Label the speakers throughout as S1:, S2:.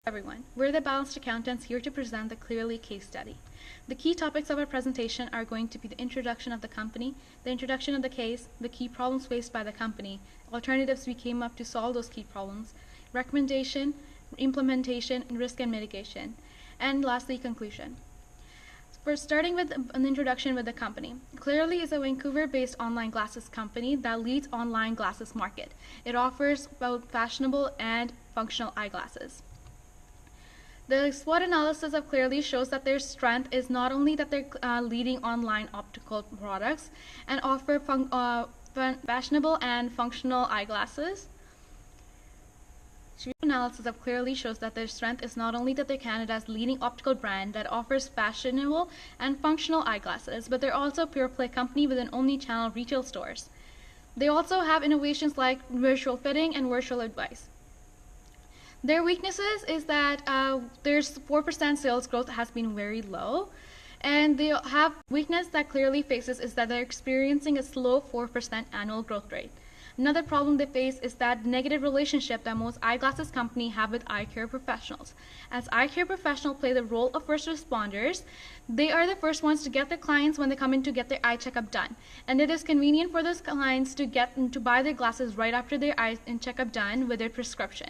S1: Everyone, we're the Balanced Accountants here to present the Clearly case study. The key topics of our presentation are going to be the introduction of the company, the introduction of the case, the key problems faced by the company, alternatives we came up to solve those key problems, recommendation, implementation, and risk and mitigation, and lastly, conclusion. First, starting with an introduction with the company. Clearly is a Vancouver-based online glasses company that leads online glasses market. It offers both fashionable and functional eyeglasses. The SWOT analysis of Clearly shows that their strength is not only that they're leading online optical products and offer fashionable and functional eyeglasses. SWOT analysis of Clearly shows that their strength is not only that they're Canada's leading optical brand that offers fashionable and functional eyeglasses, but they're also a pure-play company with an omni-channel retail stores. They also have innovations like virtual fitting and virtual advice. Their weaknesses is that their 4% sales growth has been very low, and they have weakness that Clearly faces is that they're experiencing a slow 4% annual growth rate. Another problem they face is that negative relationship that most eyeglasses companies have with eye care professionals. As eye care professionals play the role of first responders, they are the first ones to get their clients when they come in to get their eye checkup done. And it is convenient for those clients to buy their glasses right after their eye checkup done with their prescription.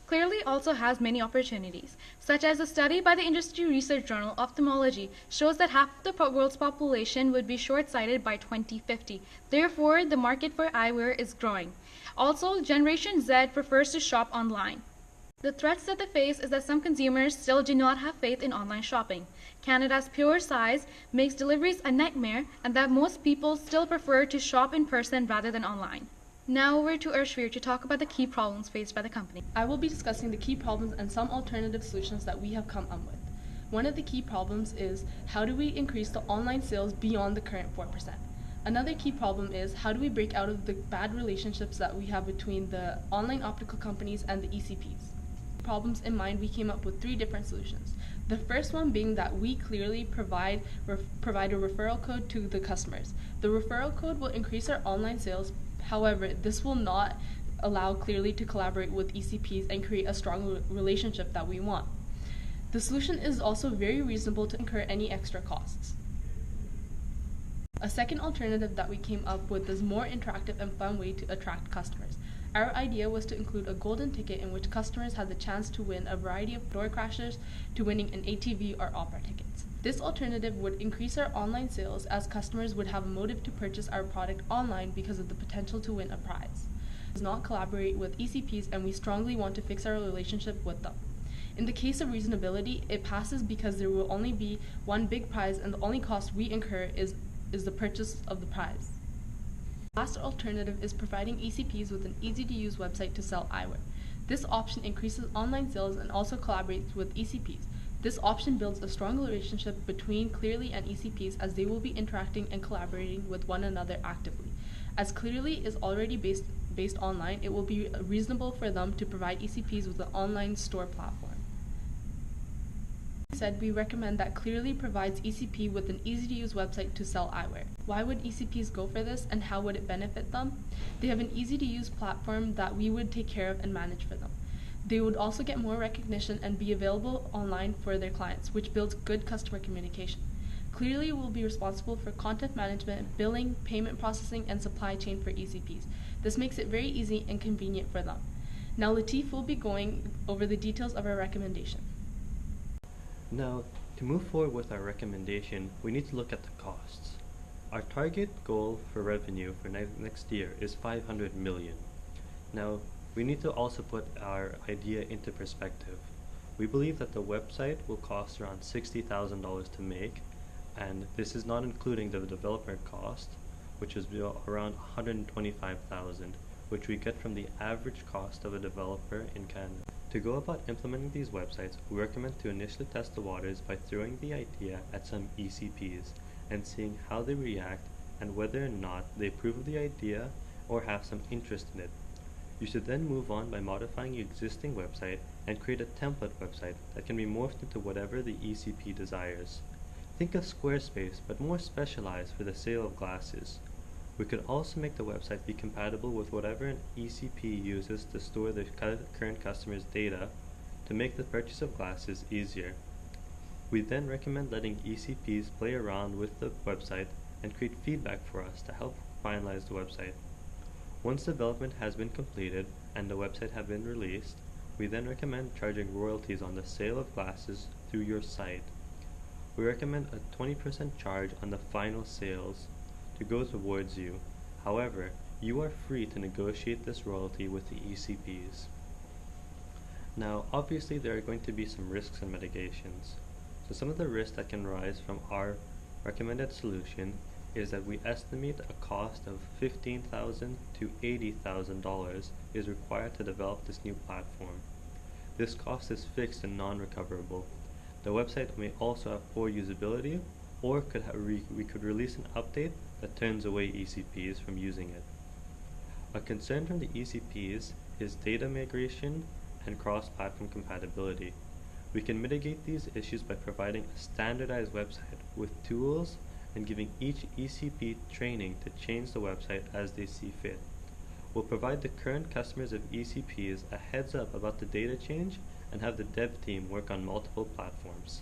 S1: Clearly also has many opportunities, such as a study by the industry research journal Ophthalmology shows that half of the world's population would be short-sighted by 2050. Therefore, the market for eyewear is growing. Also, Generation Z prefers to shop online. The threats that they face is that some consumers still do not have faith in online shopping. Canada's pure size makes deliveries a nightmare, and that most people still prefer to shop in person rather than online. Now over to Urshveer to talk about the key problems faced by the company.
S2: I will be discussing the key problems and some alternative solutions that we have come up with. One of the key problems is how do we increase the online sales beyond the current 4%? Another key problem is how do we break out of the bad relationships that we have between the online optical companies and the ECPs? Problems in mind, we came up with 3 different solutions. The first one being that we Clearly provide a referral code to the customers. The referral code will increase our online sales. However, this will not allow Clearly to collaborate with ECPs and create a strong relationship that we want. The solution is also very reasonable to incur any extra costs. A second alternative that we came up with is more interactive and fun way to attract customers. Our idea was to include a golden ticket in which customers had the chance to win a variety of door crashers to winning an ATV or opera tickets. This alternative would increase our online sales as customers would have a motive to purchase our product online because of the potential to win a prize. We do not collaborate with ECPs and we strongly want to fix our relationship with them. In the case of reasonability, it passes because there will only be one big prize and the only cost we incur is the purchase of the prize. The last alternative is providing ECPs with an easy-to-use website to sell eyewear. This option increases online sales and also collaborates with ECPs. This option builds a strong relationship between Clearly and ECPs as they will be interacting and collaborating with one another actively. As Clearly is already based online, it will be reasonable for them to provide ECPs with an online store platform. Said, we recommend that Clearly provides ECP with an easy-to-use website to sell eyewear. Why would ECPs go for this and how would it benefit them? They have an easy-to-use platform that we would take care of and manage for them. They would also get more recognition and be available online for their clients, which builds good customer communication. Clearly will be responsible for content management, billing, payment processing, and supply chain for ECPs. This makes it very easy and convenient for them. Now Latif will be going over the details of our recommendation.
S3: Now, to move forward with our recommendation, we need to look at the costs. Our target goal for revenue for next year is $500 million. Now, we need to also put our idea into perspective. We believe that the website will cost around $60,000 to make, and this is not including the developer cost, which is around $125,000, which we get from the average cost of a developer in Canada. To go about implementing these websites, we recommend to initially test the waters by throwing the idea at some ECPs and seeing how they react and whether or not they approve of the idea or have some interest in it. You should then move on by modifying your existing website and create a template website that can be morphed into whatever the ECP desires. Think of Squarespace, but more specialized for the sale of glasses. We could also make the website be compatible with whatever an ECP uses to store their current customers' data to make the purchase of glasses easier. We then recommend letting ECPs play around with the website and create feedback for us to help finalize the website. Once development has been completed and the website has been released, we then recommend charging royalties on the sale of glasses through your site. We recommend a 20% charge on the final sales to go towards you. However, you are free to negotiate this royalty with the ECPs. Now, obviously there are going to be some risks and mitigations. So some of the risks that can arise from our recommended solution is that we estimate a cost of $15,000 to $80,000 is required to develop this new platform. This cost is fixed and non-recoverable. The website may also have poor usability, or we could release an update that turns away ECPs from using it. A concern from the ECPs is data migration and cross-platform compatibility. We can mitigate these issues by providing a standardized website with tools and giving each ECP training to change the website as they see fit. We'll provide the current customers of ECPs a heads up about the data change and have the dev team work on multiple platforms.